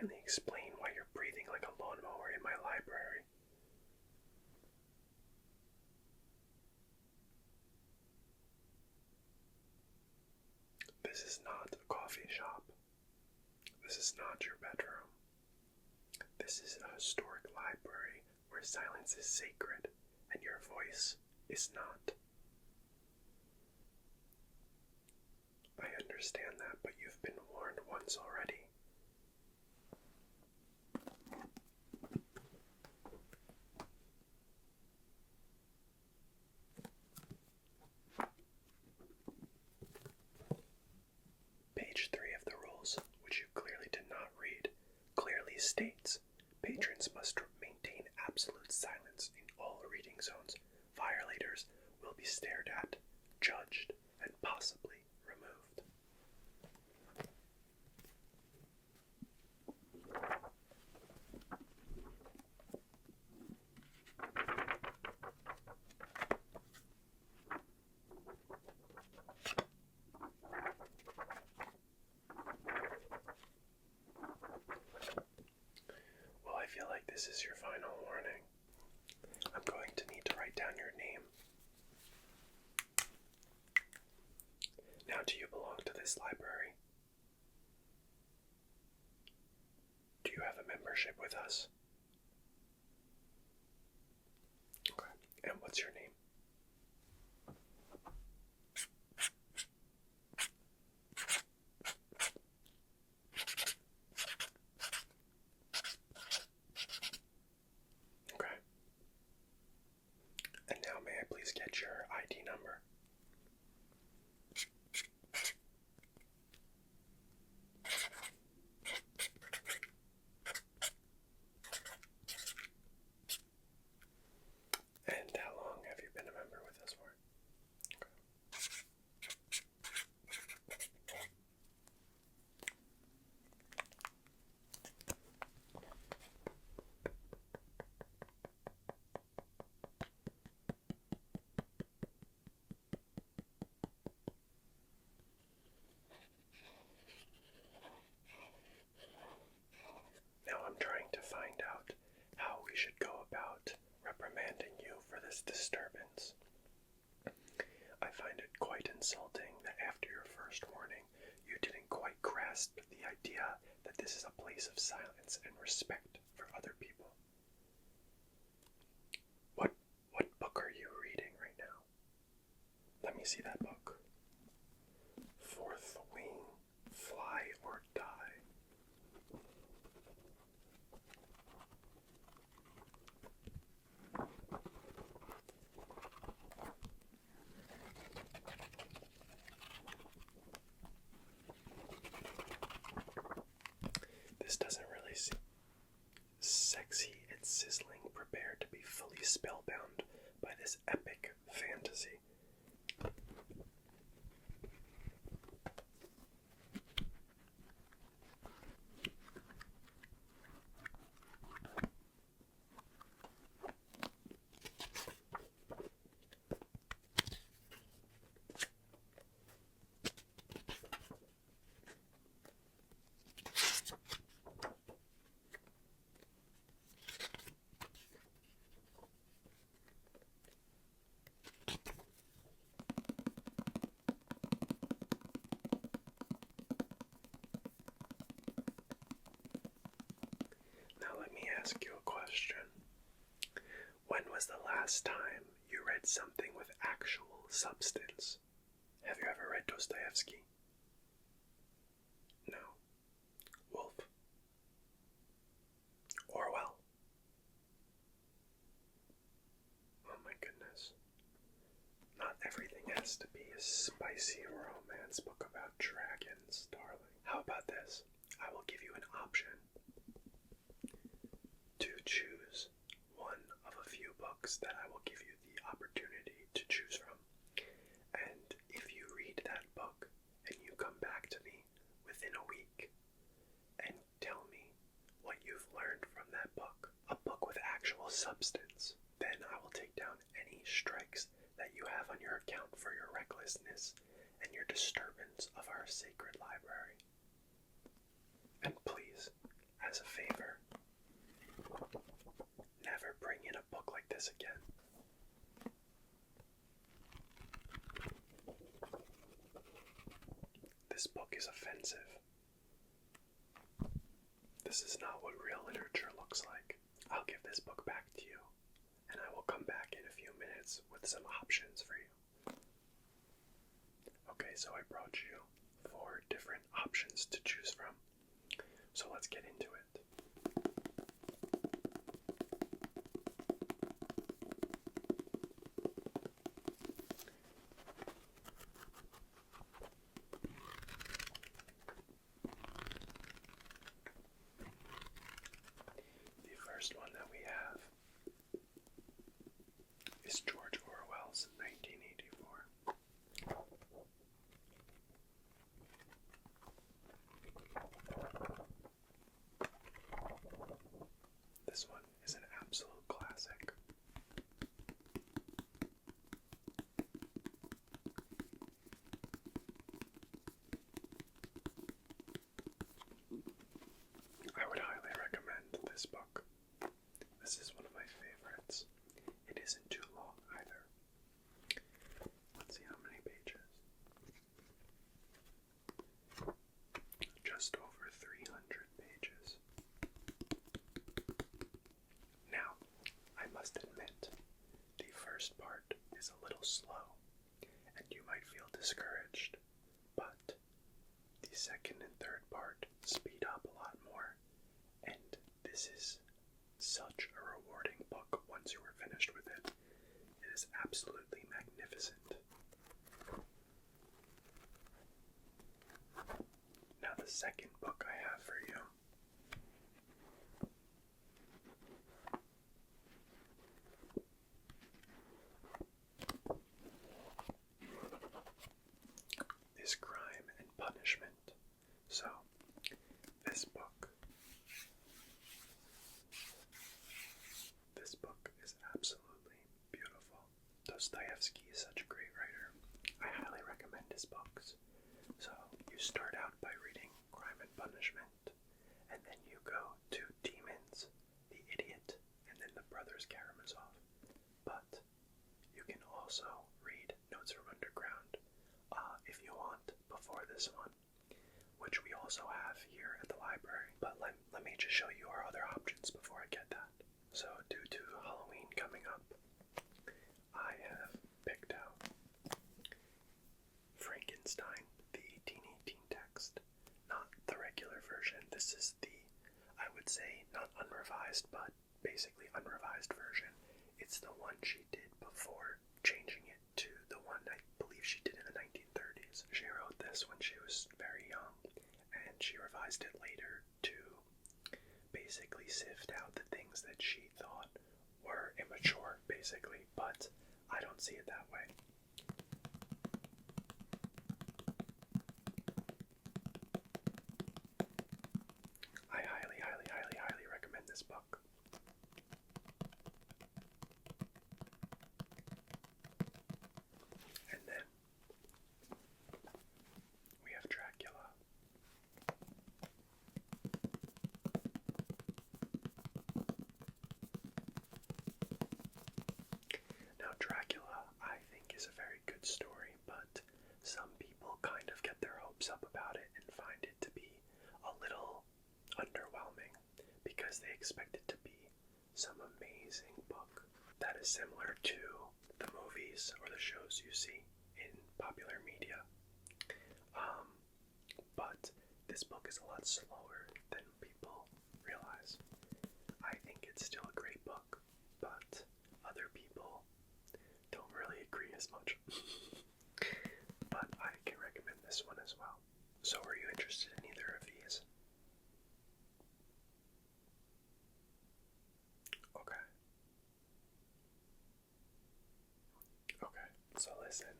kindly explain why you're breathing like a lawnmower in my library? This is not a coffee shop. This is not your bedroom. This is a historic library where silence is sacred and your voice is not. I understand that, but you've been warned once already. Page 3 of the rules, which you clearly did not read, clearly states patrons must maintain absolute silence in all reading zones. Violators will be stared at, judged, and possibly removed. Well, I feel like this is your final warning. I'm going to need to write down your name. Now, do you belong to this library? Do you have a membership with us? Okay. And what's your name? Okay. And now may I please get your ID number? And how long have you been a member with us for? Okay. Now I'm trying to find out how we should go about reprimanding you for this disturbance. I find it quite insulting that after your first warning, you didn't quite grasp the idea that this is a place of silence and respect for other people. What book are you reading right now? Let me see that book. Fourth Wing, Fly or Die. This doesn't really seem sexy. It's sizzling, prepared to be fully spellbound by this epic fantasy. Now let me ask you a question. When was the last time you read something with actual substance? Have you ever read Dostoevsky? No. Wolf? Orwell? Oh my goodness. Not everything has to be a spicy romance book about dragons, darling. How about this? I will give you an option to choose one of a few books that I will give you the opportunity to choose from. And if you read that book and you come back to me within a week and tell me what you've learned from that book, a book with actual substance, then I will take down any strikes that you have on your account for your recklessness and your disturbance of our sacred library. And please, as a favor, never bring in a book like this again. This book is offensive. This is not what real literature looks like. I'll give this book back to you, and I will come back in a few minutes with some options for you. Okay, so I brought you 4 different options to choose from. So let's get into it. The first one that we have is George Orwell's 1984. This one is an absolute classic. I would highly recommend this book. This is one of my favorites. It isn't too long either. Let's see how many pages. Just over 300 pages. Now, I must admit, the first part is a little slow, and you might feel discouraged, but the second and third part speed up a lot more, and this is such a rewarding book once you are finished with it. It is absolutely magnificent. Now the second book I have for you is Crime and Punishment. So, this book is absolutely beautiful. Dostoevsky is such a great writer. I highly recommend his books. So, you start out by reading Crime and Punishment, and then you go to Demons, The Idiot, and then The Brothers Karamazov. But you can also read Notes from Underground, if you want, before this one, which we also have here at the library. But let me just show you our other options before I get that. So, due to Halloween coming up, I have picked out Frankenstein, the 1818 text. Not the regular version. This is the, I would say, not unrevised, but basically unrevised version. It's the one she did before changing it to the one I believe she did in the 1930s. She wrote this when she was very young, and she revised it later to basically sift out the things that she thought were immature, basically, but I don't see it that way. I highly, highly, highly, highly recommend this book. And then we have Dracula. Now, Dracula, I think, is a very good story, but some people kind of get their hopes up about it and find it to be a little underwhelming because they expect it to be some amazing book that is similar to the movies or the shows you see in popular media. But this book is a lot slower than people realize. I think it's still a great book, but other people don't really agree as much. But I can recommend this one as well. So are you interested in either of these? Okay. Okay, so listen.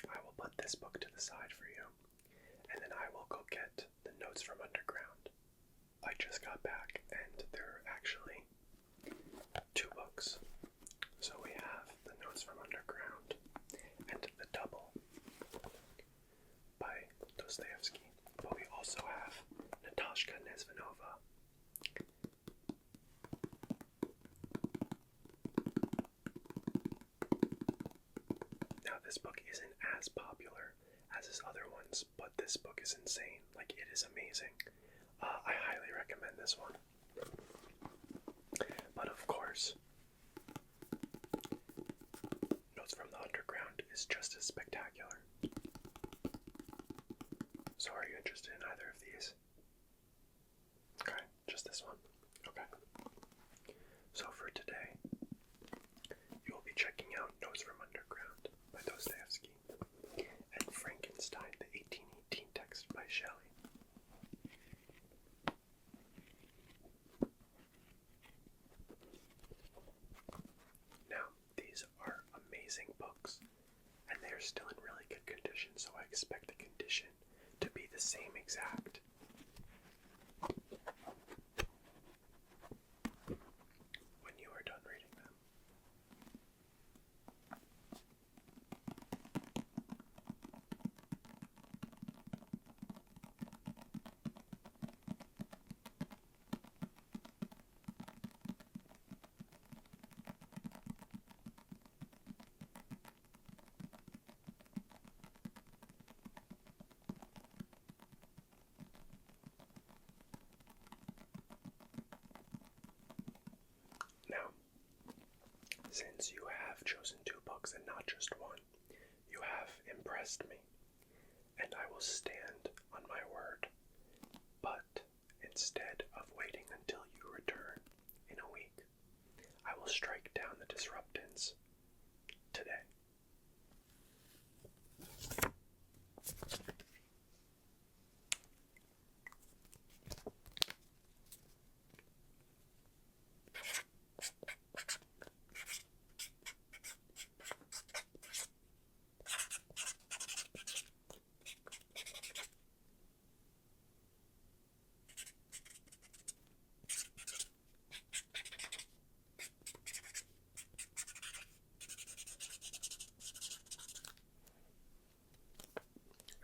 I will put this book to the side for you, and then I will go get the Notes from Underground. I just got back, and there are actually 2 books. So we have the Notes from Underground and The Double by Dostoevsky. But we also have Natashka Nesvanova, this book isn't as popular as his other ones, but this book is insane. Like, it is amazing. I highly recommend this one. But of course, Notes from the Underground is just as spectacular. So are you interested in either of these? Okay, just this one. Okay. So for today, you will be checking out Notes from Underground by Dostoevsky and Frankenstein, the 1818 text by Shelley. Now, these are amazing books, and they are still in really good condition, so I expect the condition to be the same exact when you are done reading them. Now, since you have chosen 2 books and not just one, you have impressed me, and I will stand on my word. But instead of waiting until you return in a week, I will strike down the disruptants today.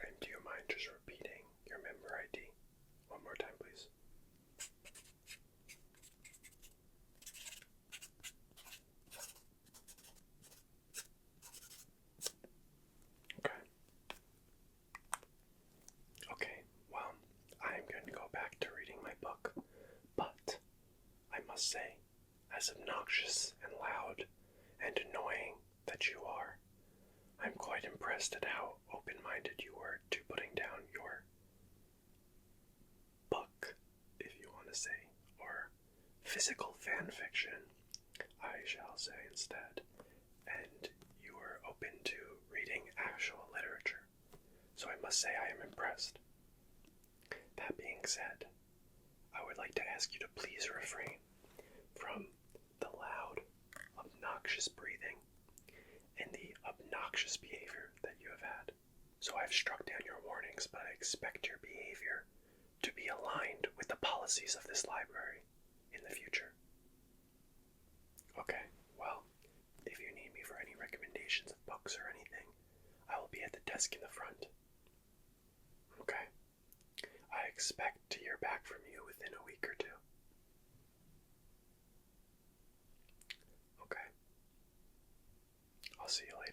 And do you mind just repeating your member ID one more time, please? Okay. Okay, well, I'm going to go back to reading my book, but I must say, as obnoxious and loud and annoying that you are, I'm quite impressed at how open-minded you were to putting down your book, if you want to say, or physical fan fiction, I shall say instead, and you were open to reading actual literature. So I must say I am impressed. That being said, I would like to ask you to please refrain from the loud, obnoxious breathing and the obnoxious behavior that you have had. So I've struck down your warnings, but I expect your behavior to be aligned with the policies of this library in the future. Okay, well, if you need me for any recommendations of books or anything, I will be at the desk in the front. Okay? I expect to hear back from you within a week or 2. Okay. I'll see you later.